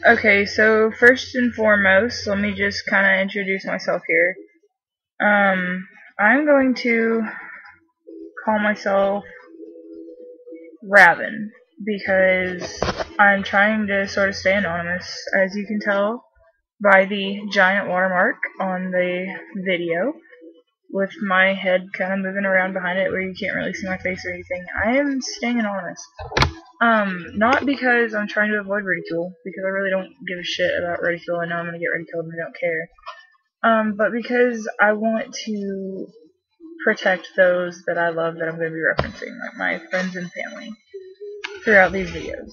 Okay, so first and foremost, let me just kind of introduce myself here. Um, I'm going to call myself Raven because I'm trying to sort of stay anonymous, as you can tell by the giant watermark on the video, with my head kind of moving around behind it where you can't really see my face or anything. I am staying anonymous. Not because I'm trying to avoid ridicule, because I really don't give a shit about ridicule. I know I'm gonna get ridiculed and I don't care. But because I want to protect those that I love that I'm going to be referencing, like my friends and family, throughout these videos.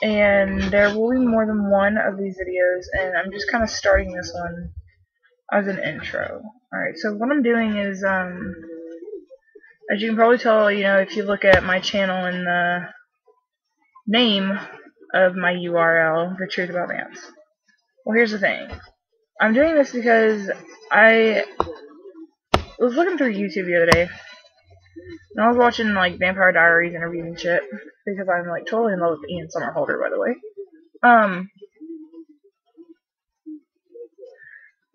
And there will be more than one of these videos, and I'm just kind of starting this one as an intro. Alright, so what I'm doing is, as you can probably tell, if you look at my channel in the name of my URL, The Truth About Vamps. Well, here's the thing. I'm doing this because I was looking through YouTube the other day, and I was watching, like, Vampire Diaries interviews and shit, because I'm, like, totally in love with Ian Somerhalder, by the way.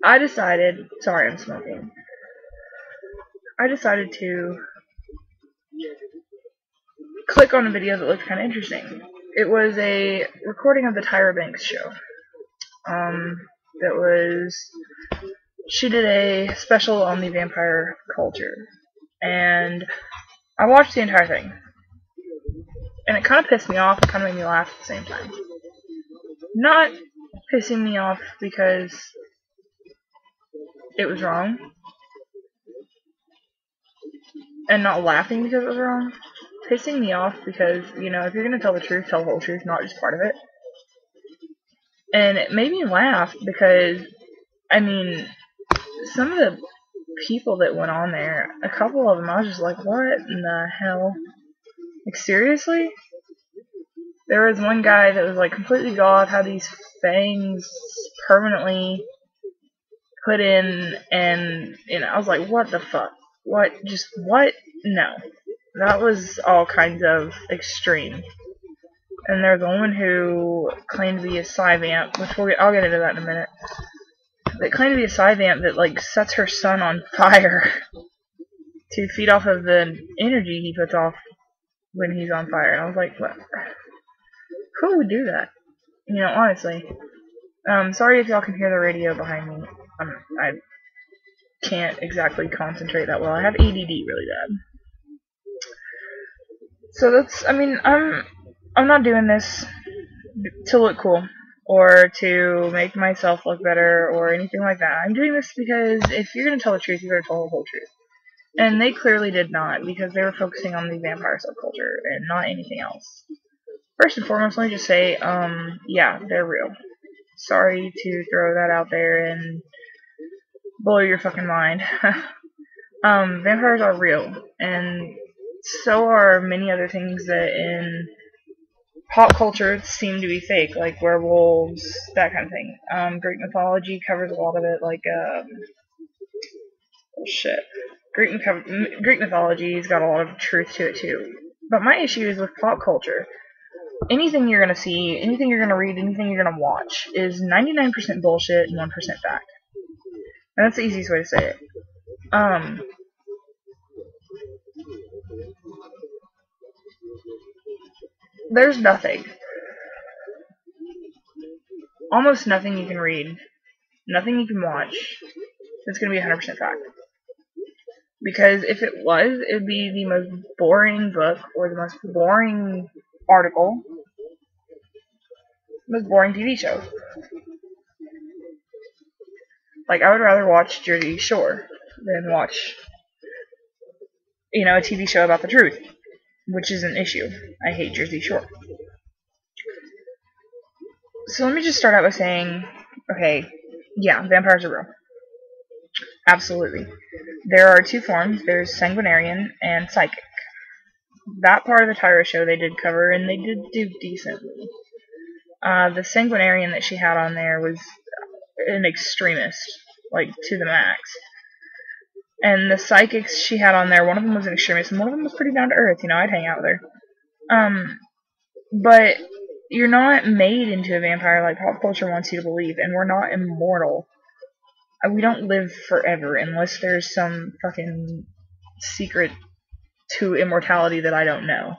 I decided, sorry, I'm smoking. I decided to click on a video that looked kind of interesting. It was a recording of the Tyra Banks show. She did a special on the vampire culture, and I watched the entire thing, and it kind of pissed me off and kind of made me laugh at the same time. Not pissing me off because it was wrong, and not laughing because it was wrong. Pissing me off because, if you're going to tell the truth, tell the whole truth, not just part of it. And it made me laugh because, some of the people that went on there, a couple of them, I was just like, what in the hell? Like, seriously? There was one guy that was, like, completely goth, had these fangs permanently put in, and, I was like, what the fuck? What? Just, what? No. That was all kinds of extreme. And there's a woman who claimed to be a Psy-Vamp, which I'll get into that in a minute, that claimed to be a Psy-Vamp that, like, sets her son on fire to feed off of the energy he puts off when he's on fire. And I was like, what? Who would do that? Honestly. Sorry if y'all can hear the radio behind me. I can't exactly concentrate that well. I have ADD really bad. So that's, I'm not doing this to look cool or to make myself look better or anything like that. I'm doing this because if you're going to tell the truth, you better tell the whole truth. And they clearly did not, because they were focusing on the vampire subculture and not anything else. First and foremost, let me just say, yeah, they're real. Sorry to throw that out there and blow your fucking mind. Vampires are real, and so are many other things that in pop culture seem to be fake, like werewolves, that kind of thing. Greek mythology covers a lot of it, like, Greek mythology's got a lot of truth to it too. But my issue is with pop culture. Anything you're gonna see, anything you're gonna read, anything you're gonna watch is 99% bullshit and 1% fact. And that's the easiest way to say it. There's nothing. Almost nothing you can read, nothing you can watch, that's gonna be 100% fact. Because if it was, it would be the most boring book, or the most boring article, the most boring TV show. Like, I would rather watch Jersey Shore than watch, a TV show about the truth, which is an issue. I hate Jersey Shore. So let me just start out by saying, okay, yeah, vampires are real. Absolutely. There are two forms. There's sanguinarian and psychic. That part of the Tyra show they did cover, and they did do decently. The sanguinarian that she had on there was an extremist, like, to the max. And the psychics she had on there, one of them was an extremist, and one of them was pretty down to earth. I'd hang out with her. But you're not made into a vampire like pop culture wants you to believe, and we're not immortal. We don't live forever unless there's some fucking secret to immortality that I don't know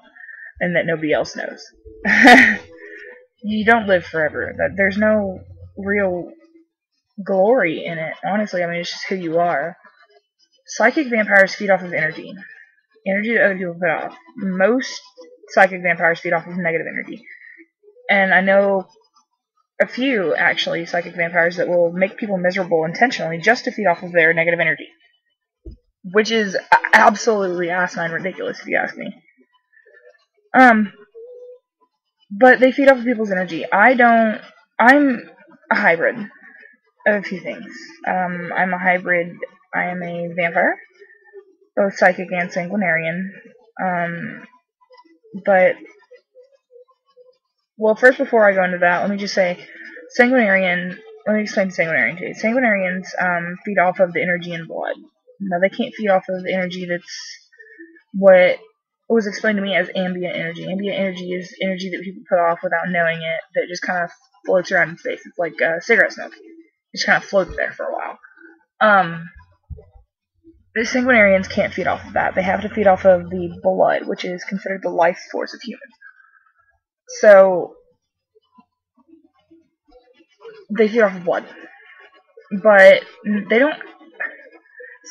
and that nobody else knows. You don't live forever. There's no real glory in it, honestly. I mean, it's just who you are. Psychic vampires feed off of energy. Energy that other people put off. Most psychic vampires feed off of negative energy. And I know a few, actually, psychic vampires that will make people miserable intentionally just to feed off of their negative energy. Which is absolutely asinine ridiculous, if you ask me. But they feed off of people's energy. I'm a hybrid of a few things. I'm a hybrid. I am a vampire, both psychic and sanguinarian. Well, first, before I go into that, let me just say, sanguinarian. Let me explain sanguinarian to you. Sanguinarians feed off of the energy in blood. Now, they can't feed off of the energy that's what was explained to me as ambient energy. Ambient energy is energy that people put off without knowing it, that just kind of floats around in space. It's like cigarette smoke. It just kind of floats there for a while. The sanguinarians can't feed off of that. They have to feed off of the blood, which is considered the life force of humans. So, they feed off of blood. But they don't...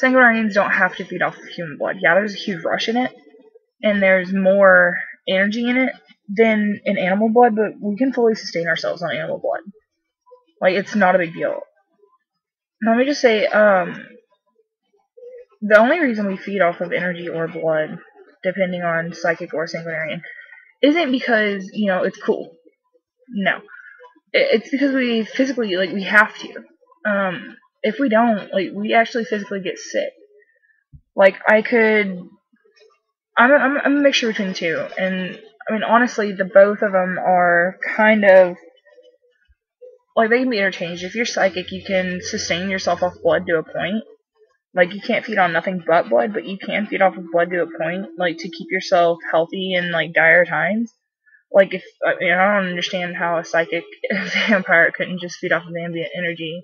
Sanguinarians don't have to feed off of human blood. Yeah, there's a huge rush in it, and there's more energy in it than in animal blood, but we can fully sustain ourselves on animal blood. Like, it's not a big deal. Now, let me just say, the only reason we feed off of energy or blood, depending on psychic or sanguinarian, isn't because, it's cool. No. It's because we physically, we have to. If we don't, we actually physically get sick. I'm a mixture between the two, and, I mean, honestly, the both of them are kind of, they can be interchanged. If you're psychic, you can sustain yourself off blood to a point. You can't feed on nothing but blood, but you can feed off of blood to a point, to keep yourself healthy in, dire times. I don't understand how a psychic vampire couldn't just feed off of ambient energy.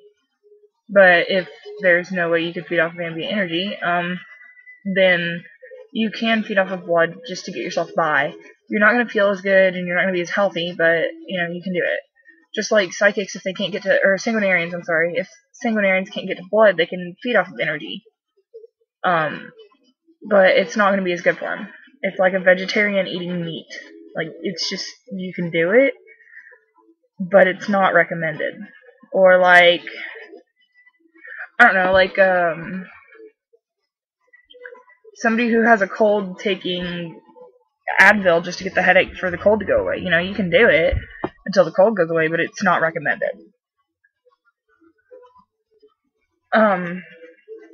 But if there's no way you could feed off of ambient energy, then you can feed off of blood just to get yourself by. You're not going to feel as good, and you're not going to be as healthy, but, you can do it. Just like psychics, if they can't get to, or sanguinarians, I'm sorry, if sanguinarians can't get to blood, they can feed off of energy. But it's not going to be as good for them. It's like a vegetarian eating meat. It's just, you can do it, but it's not recommended. Or I don't know, somebody who has a cold taking Advil just to get the headache for the cold to go away. You can do it until the cold goes away, but it's not recommended. I'm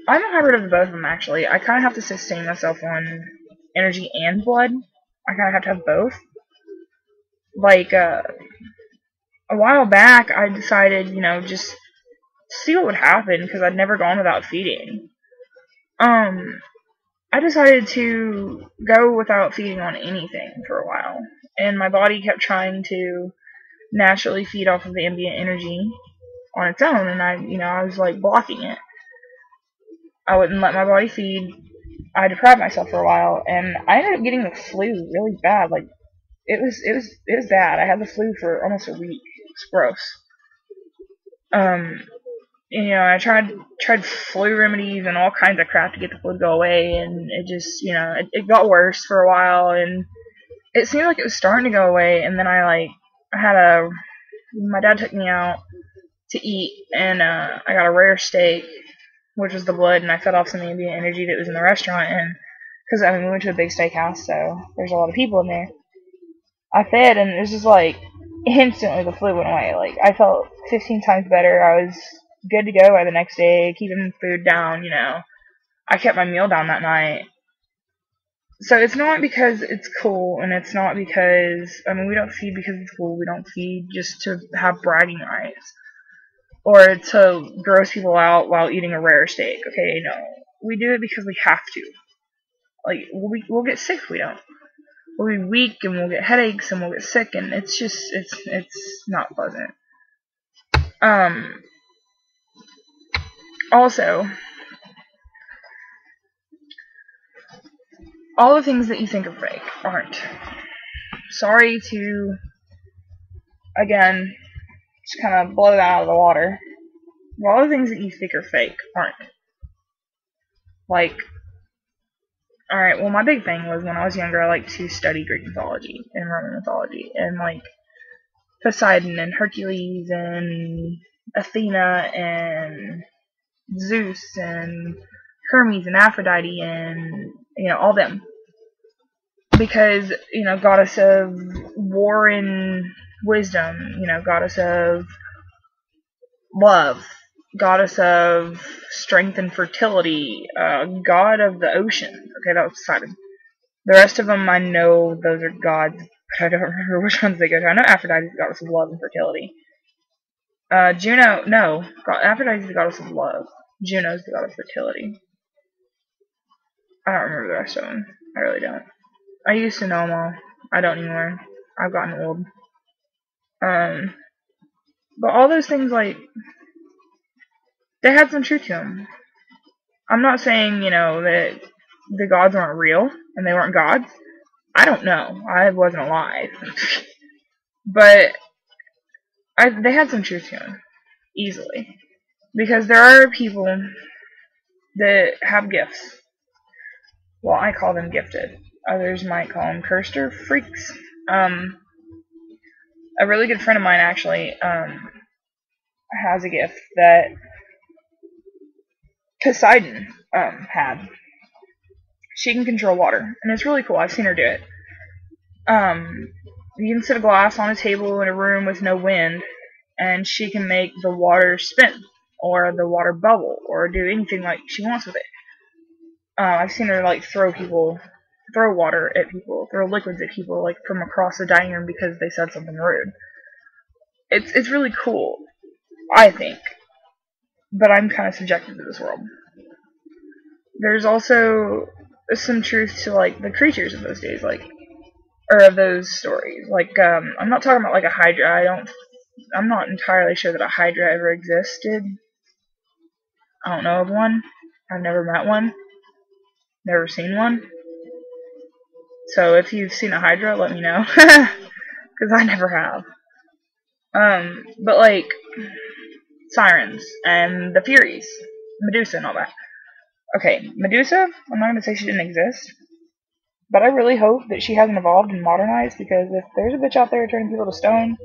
a hybrid of both of them, actually. I kind of have to sustain myself on energy and blood. I kind of have to have both. A while back, I decided, just see what would happen, because I'd never gone without feeding. I decided to go without feeding on anything for a while, and my body kept trying to naturally feed off of the ambient energy on its own, and I was blocking it. I wouldn't let my body feed. I deprived myself for a while, and I ended up getting the flu really bad. It was bad. I had the flu for almost a week. It's gross. I tried flu remedies and all kinds of crap to get the flu to go away, and it just, it got worse for a while, and it seemed like it was starting to go away, and then my dad took me out to eat, and I got a rare steak, which was the blood, and I fed off some ambient energy that was in the restaurant, and, because, we went to a big steakhouse, so there's a lot of people in there. I fed, and it was just, instantly the flu went away. I felt 15 times better. I was good to go by the next day, keeping food down, I kept my meal down that night. So it's not because it's cool, and it's not because, we don't feed because it's cool. We don't feed just to have bragging rights, or to gross people out while eating a rare steak. Okay, no. We do it because we have to. We'll get sick if we don't. we'll be weak and we'll get headaches and we'll get sick, and it's not pleasant. Also, all the things that you think are fake aren't. Sorry to, again, just kind of blow that out of the water. All the things that you think are fake aren't. Like, alright, well, my big thing was when I was younger, I liked to study Greek mythology and Roman mythology, and like Poseidon and Hercules and Athena and Zeus and Hermes and Aphrodite and, all them. Because, goddess of war and wisdom, goddess of love, goddess of strength and fertility, god of the ocean. Okay, that was Poseidon. The rest of them, I know those are gods, but I don't remember which ones they go to. I know Aphrodite is the goddess of love and fertility. Juno, no, Aphrodite is the goddess of love. Juno is the goddess of fertility. I don't remember the rest of them. I really don't. I used to know them all. I don't anymore. I've gotten old. But all those things, like, they had some truth to them. I'm not saying, that the gods aren't real and they weren't gods. I don't know. I wasn't alive. But they had some truth to them. Easily. Because there are people that have gifts. Well, I call them gifted. Others might call them cursed or freaks. A really good friend of mine actually has a gift that Poseidon had. She can control water, and it's really cool. I've seen her do it. You can set a glass on a table in a room with no wind, and she can make the water spin, or the water bubble, or do anything like she wants with it. I've seen her like throw water at people, throw liquids at people, like from across the dining room because they said something rude. It's really cool, I think. But I'm kind of subjective to this world. There's also some truth to like the creatures of those days, like, or of those stories. Like, I'm not talking about like a Hydra. I'm not entirely sure that a Hydra ever existed. I don't know of one. I've never met one. Never seen one. So if you've seen a Hydra, let me know. Because I never have. But like, sirens and the Furies, Medusa and all that. Okay, Medusa, I'm not going to say she didn't exist, but I really hope that she hasn't evolved and modernized, because if there's a bitch out there turning people to stone,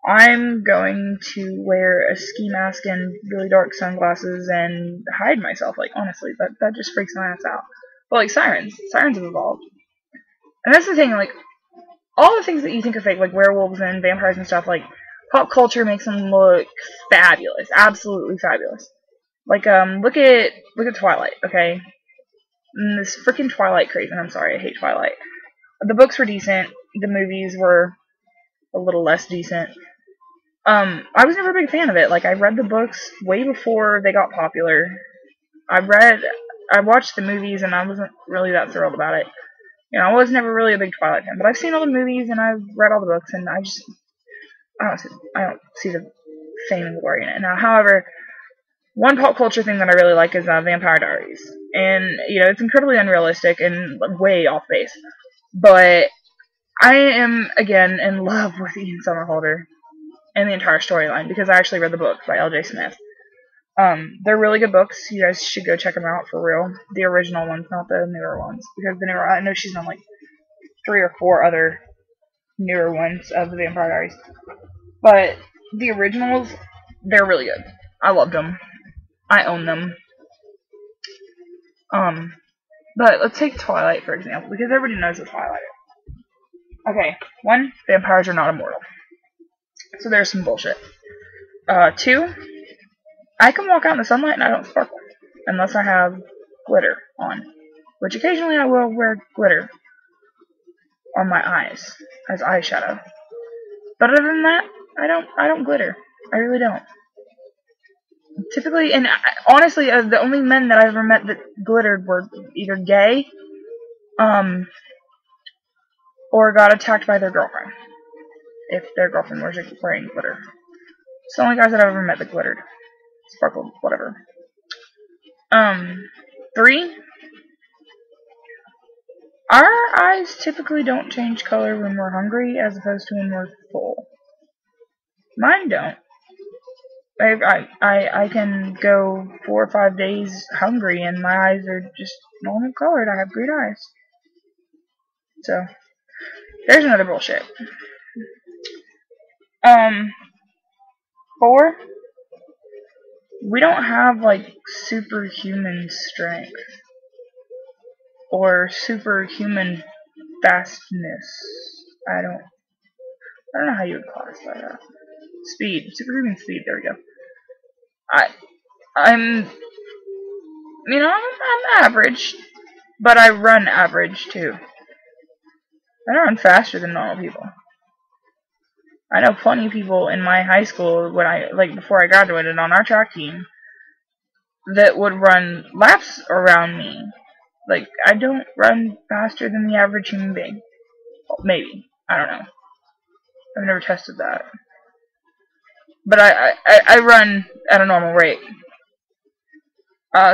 I'm going to wear a ski mask and really dark sunglasses and hide myself, like, honestly, that just freaks my ass out. But like, sirens have evolved. And that's the thing, like, all the things that you think are fake, like werewolves and vampires and stuff, like, pop culture makes them look fabulous, absolutely fabulous. Like, look at Twilight, okay? And this freaking Twilight craze, and I'm sorry, I hate Twilight. The books were decent, the movies were a little less decent. I was never a big fan of it. Like, I read the books way before they got popular. I watched the movies, and I wasn't really that thrilled about it. I was never really a big Twilight fan, but I've seen all the movies, and I've read all the books, and I don't see the fame and glory in it. Now, however, one pop culture thing that I really like is Vampire Diaries. And, it's incredibly unrealistic and way off base. But I am, again, in love with Ian Somerhalder and the entire storyline, because I actually read the book by L.J. Smith. They're really good books. You guys should go check them out for real. The original ones, not the newer ones. Because I know she's done like 3 or 4 other newer ones of the Vampire Diaries. But the originals, they're really good. I loved them. I own them. But let's take Twilight, for example, because everybody knows what Twilight is. Okay, 1, vampires are not immortal. So there's some bullshit. 2, I can walk out in the sunlight and I don't sparkle. Unless I have glitter on. Which occasionally I will wear glitter on my eyes as eyeshadow. But other than that, I don't glitter. I really don't. Typically, and honestly, the only men that I've ever met that glittered were either gay, or got attacked by their girlfriend, if their girlfriend was wearing glitter. It's the only guys that I've ever met that glittered. Sparkled, whatever. 3. Our eyes typically don't change color when we're hungry as opposed to when we're full. Mine don't. I can go 4 or 5 days hungry and my eyes are just normal colored. I have green eyes. So, there's another bullshit. 4. We don't have, like, superhuman strength. Or superhuman fastness. I don't know how you would classify that. Speed. Superhuman speed, there we go. I'm average, but I run average too. I don't run faster than normal people. I know plenty of people in my high school before I graduated on our track team that would run laps around me. Like, I don't run faster than the average human being. Well, maybe. I don't know. I've never tested that. But I run at a normal rate.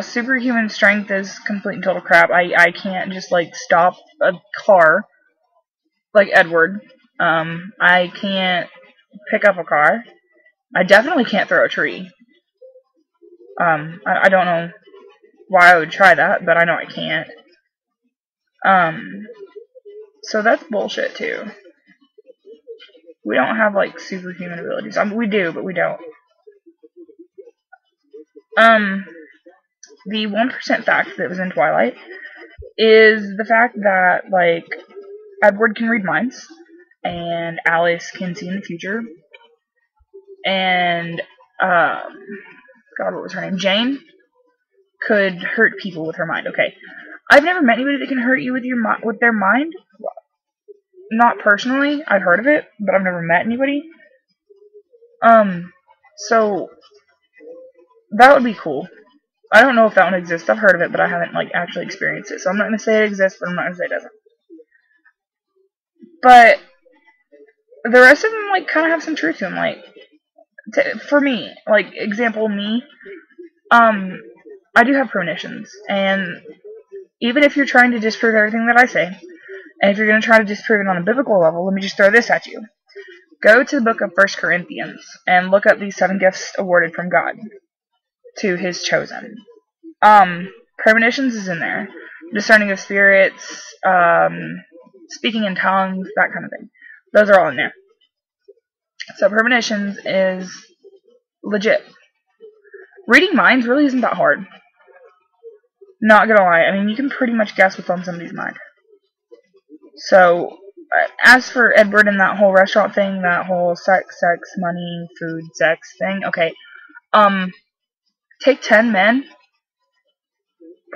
Superhuman strength is complete and total crap. I can't just, like, stop a car like Edward. I can't pick up a car. I definitely can't throw a tree. I don't know why I would try that, but I know I can't. So that's bullshit too. We don't have, like, superhuman abilities. We do, but we don't. The 1% fact that was in Twilight is the fact that, like, Edward can read minds, and Alice can see in the future, and, God, what was her name? Jane could hurt people with her mind. Okay. I've never met anybody that can hurt you with their mind. Not personally. I've heard of it, but I've never met anybody. So that would be cool. I don't know if that one exists. I've heard of it, but I haven't, like, actually experienced it. So I'm not going to say it exists, but I'm not going to say it doesn't. But the rest of them, like, kind of have some truth to them. Like, for me, like, example me, I do have premonitions. And even if you're trying to disprove everything that I say, and if you're going to try to disprove it on a biblical level, let me just throw this at you. Go to the book of 1 Corinthians and look up these 7 gifts awarded from God to His chosen. Premonitions is in there. Discerning of spirits, speaking in tongues, that kind of thing. Those are all in there. So premonitions is legit. Reading minds really isn't that hard. Not gonna lie. I mean, you can pretty much guess what's on somebody's mind. So, as for Edward and that whole restaurant thing, that whole sex, money, food, sex thing, okay. Take 10 men,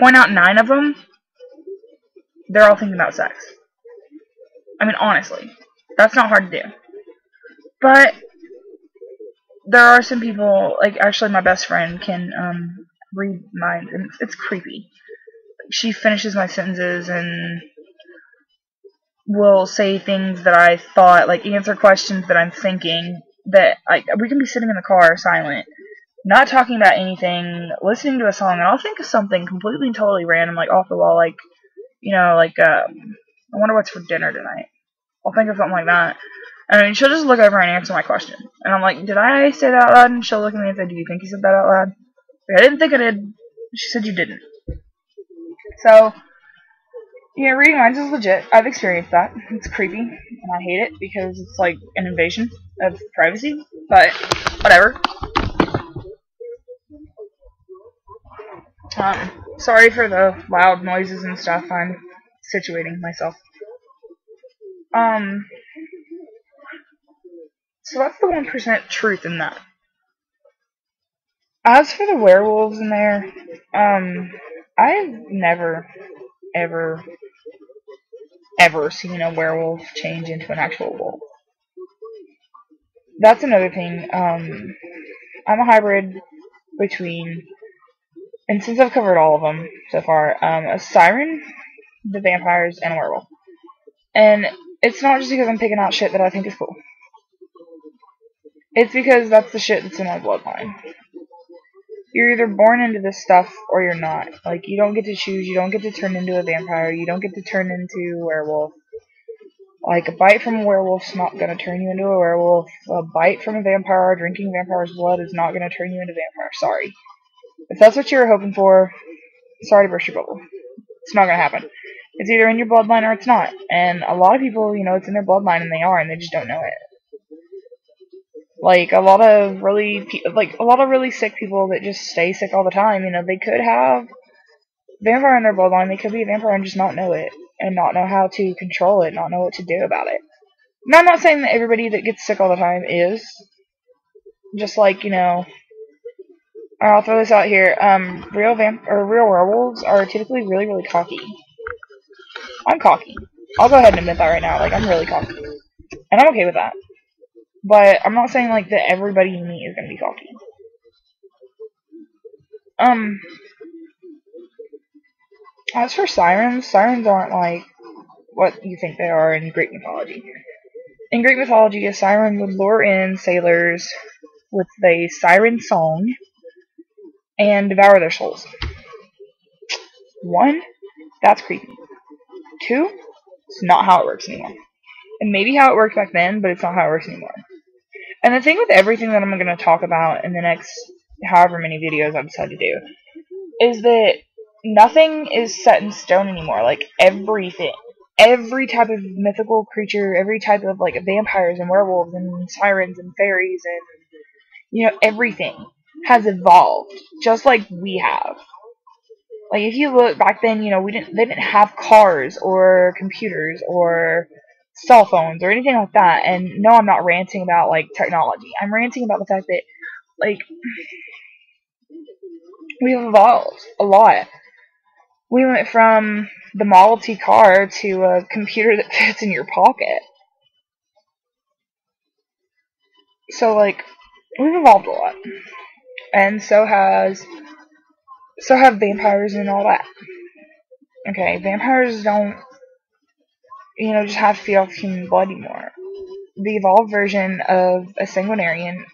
point out 9 of them, they're all thinking about sex. I mean, honestly, that's not hard to do. But there are some people, like, actually my best friend can read minds, and it's creepy. She finishes my sentences and will say things that I thought, like, answer questions that I'm thinking, that, like, we can be sitting in the car silent, not talking about anything, listening to a song, and I'll think of something completely and totally random, like, off the wall, like, I wonder what's for dinner tonight. I'll think of something like that. And I mean, she'll just look over and answer my question. And I'm like, did I say that out loud? And she'll look at me and say, do you think you said that out loud? Like, I didn't think I did. She said you didn't. So, yeah, reading minds is legit. I've experienced that. It's creepy, and I hate it because it's like an invasion of privacy. But, whatever. Sorry for the loud noises and stuff. I'm situating myself. So that's the 1% truth in that. As for the werewolves in there, I've never, ever seen a werewolf change into an actual wolf. That's another thing. I'm a hybrid between, and since I've covered all of them so far, a siren, the vampires, and a werewolf. And it's not just because I'm picking out shit that I think is cool. It's because that's the shit that's in my bloodline. You're either born into this stuff or you're not. Like, you don't get to choose. You don't get to turn into a vampire. You don't get to turn into a werewolf. Like, a bite from a werewolf's not gonna turn you into a werewolf. A bite from a vampire or drinking vampire's blood is not gonna turn you into a vampire. Sorry. If that's what you were hoping for, sorry to burst your bubble. It's not gonna happen. It's either in your bloodline or it's not. And a lot of people, it's in their bloodline and they are, and they just don't know it. Like, a lot of really sick people that just stay sick all the time, they could have vampire in their bloodline. They could be a vampire and just not know it, and not know how to control it, not know what to do about it. Now, I'm not saying that everybody that gets sick all the time is. Just like, I'll throw this out here. Real werewolves are typically really, really cocky. I'm cocky. I'll go ahead and admit that right now. Like, I'm really cocky. And I'm okay with that. But I'm not saying, like, that everybody you meet is gonna be cocky. As for sirens aren't, like, what you think they are in Greek mythology. In Greek mythology, a siren would lure in sailors with a siren song and devour their souls. 1, that's creepy. 2, it's not how it works anymore. And maybe how it worked back then, but it's not how it works anymore. And the thing with everything that I'm going to talk about in the next however many videos I decide to do is that nothing is set in stone anymore. Like, everything. Every type of mythical creature, every type of, like, vampires and werewolves and sirens and fairies and, everything has evolved, just like we have. Like, if you look back then, they didn't have cars or computers or cell phones or anything like that. And no, I'm not ranting about, like, technology. I'm ranting about the fact that, like, we've evolved a lot. We went from the Model T car to a computer that fits in your pocket. So, like, we've evolved a lot. And so have vampires and all that. Okay, vampires don't, just have to feed off human blood anymore. The evolved version of a sanguinarian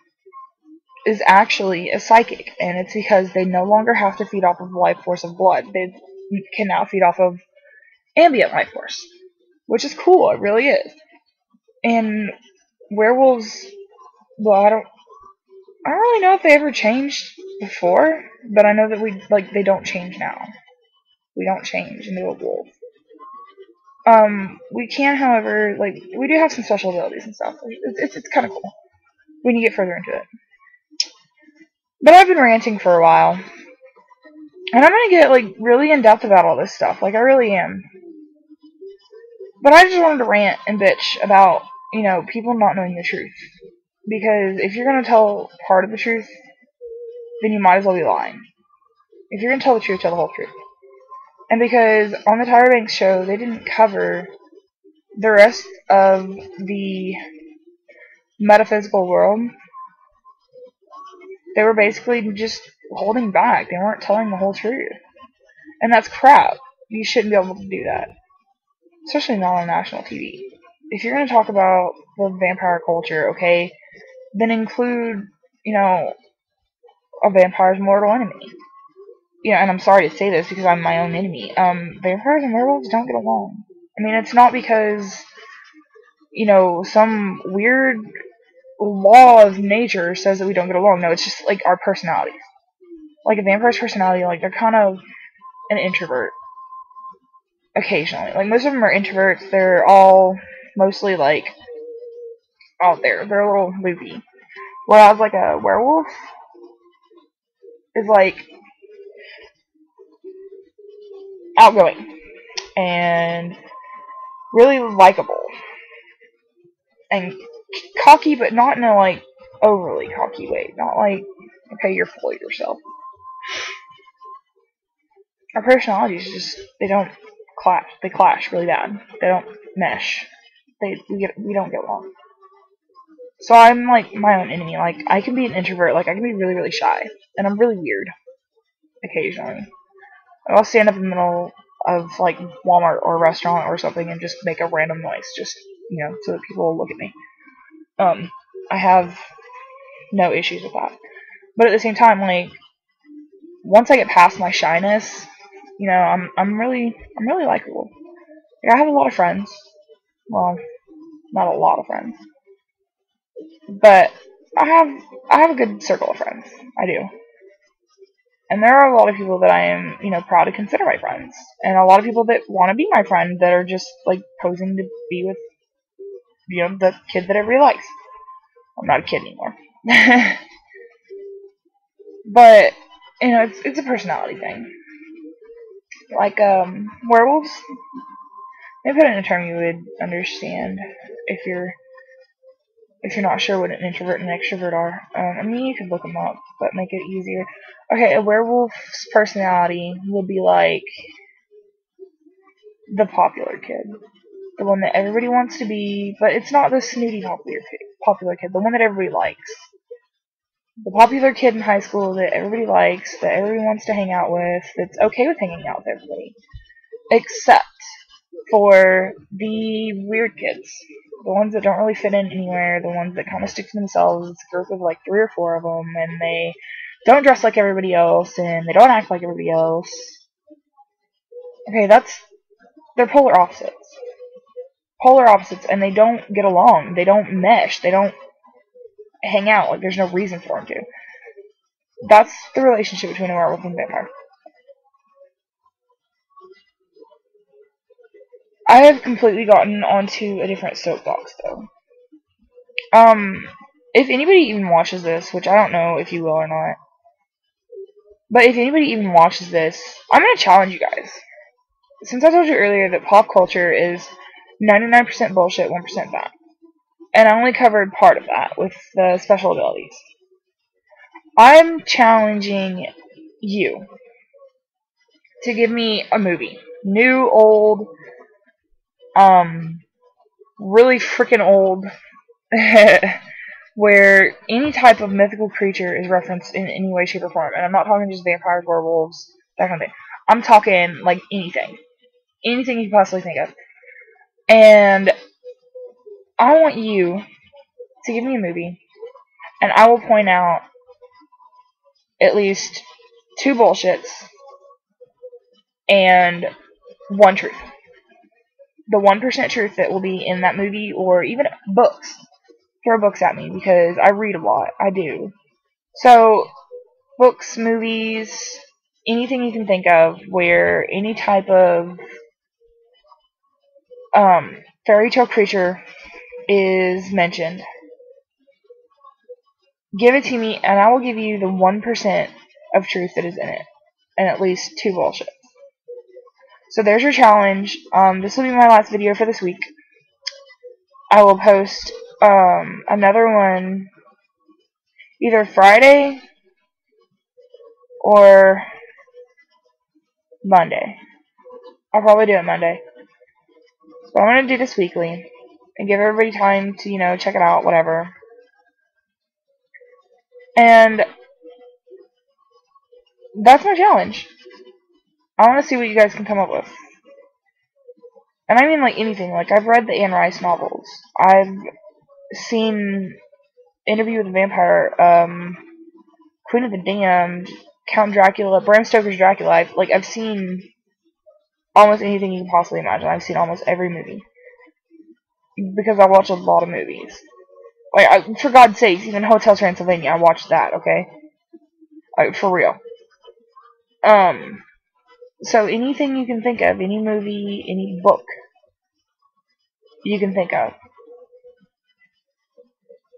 is actually a psychic, and it's because they no longer have to feed off of the life force of blood. They can now feed off of ambient life force, which is cool. It really is. And werewolves, well, I don't really know if they ever changed before, but I know that they don't change now. We don't change into a wolf. We can, however, we do have some special abilities and stuff. It's kind of cool when you get further into it. But I've been ranting for a while, and I'm gonna get, really in-depth about all this stuff. Like, I really am. But I just wanted to rant and bitch about, people not knowing the truth. Because if you're gonna tell part of the truth, then you might as well be lying. If you're gonna tell the truth, tell the whole truth. And because on the Tyra Banks show, they didn't cover the rest of the metaphysical world. They were basically just holding back. They weren't telling the whole truth. And that's crap. You shouldn't be able to do that. Especially not on national TV. If you're going to talk about the vampire culture, okay, then include, a vampire's mortal enemy. And I'm sorry to say this because I'm my own enemy. Vampires and werewolves don't get along. I mean, it's not because, some weird law of nature says that we don't get along. No, it's just, our personalities. Like, a vampire's personality, they're kind of an introvert. Occasionally. Most of them are introverts. They're all mostly, out there. They're a little loopy. Whereas, a werewolf is, outgoing and really likable and cocky, but not in a overly cocky way. Not okay, you're full of yourself. Our personalities they don't clash. They clash really bad. They don't mesh. We don't get along. So I'm my own enemy. I can be an introvert. I can be really, really shy, and I'm really weird occasionally. I'll stand up in the middle of Walmart or a restaurant or something and just make a random noise, just so that people will look at me. I have no issues with that. But at the same time, like, once I get past my shyness, I'm really likable. Like, I have a lot of friends. Well, not a lot of friends, but I have a good circle of friends. I do. And there are a lot of people that I am, proud to consider my friends. And a lot of people that want to be my friend that are just, like, posing to be with, the kid that everybody likes. I'm not a kid anymore. But, it's a personality thing. Like, werewolves, they put it in a term you would understand if you're not sure what an introvert and an extrovert are. I mean, you could look them up, but make it easier. Okay, a werewolf's personality would be like the popular kid. The one that everybody wants to be, but it's not the snooty popular kid. The one that everybody likes. The popular kid in high school that everybody likes, that everybody wants to hang out with, that's okay with hanging out with everybody. Except for the weird kids. The ones that don't really fit in anywhere, the ones that kind of stick to themselves. It's a group of like 3 or 4 of them, and they don't dress like everybody else, and they don't act like everybody else. Okay, they're polar opposites. Polar opposites, and they don't get along. They don't mesh. They don't hang out. Like, there's no reason for them to. That's the relationship between a werewolf and a vampire. I have completely gotten onto a different soapbox, though. If anybody even watches this, which I don't know if you will or not, but if anybody even watches this, I'm going to challenge you guys. Since I told you earlier that pop culture is 99% bullshit, 1% fact, and I only covered part of that with the special abilities, I'm challenging you to give me a movie. New, old, really freaking old, where any type of mythical creature is referenced in any way, shape, or form. And I'm not talking just vampires, werewolves, that kind of thing. I'm talking, like, anything. Anything you can possibly think of. And I want you to give me a movie, and I will point out at least 2 bullshits and 1 truth. The 1% truth that will be in that movie, or even books. Throw books at me, because I read a lot. I do. So, books, movies, anything you can think of where any type of fairy tale creature is mentioned. Give it to me, and I will give you the 1% of truth that is in it, and at least 2 bullshits. So there's your challenge. This will be my last video for this week. I will post another one either Friday or Monday. I'll probably do it Monday. So I'm going to do this weekly and give everybody time to, check it out, whatever. And that's my challenge. I want to see what you guys can come up with. And I mean, like, anything. Like, I've read the Anne Rice novels. I've seen Interview with a Vampire, Queen of the Damned, Count Dracula, Bram Stoker's Dracula. I've seen almost anything you can possibly imagine. I've seen almost every movie. Because I watch a lot of movies. Like, for God's sakes, even Hotel Transylvania, I watched that, okay? Like, for real. So anything you can think of, any movie, any book you can think of,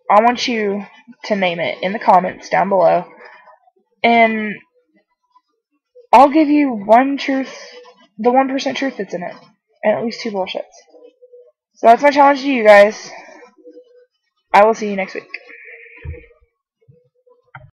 I want you to name it in the comments down below, and I'll give you 1 truth, the 1% truth that's in it, and at least 2 bullshits. So that's my challenge to you guys. I will see you next week.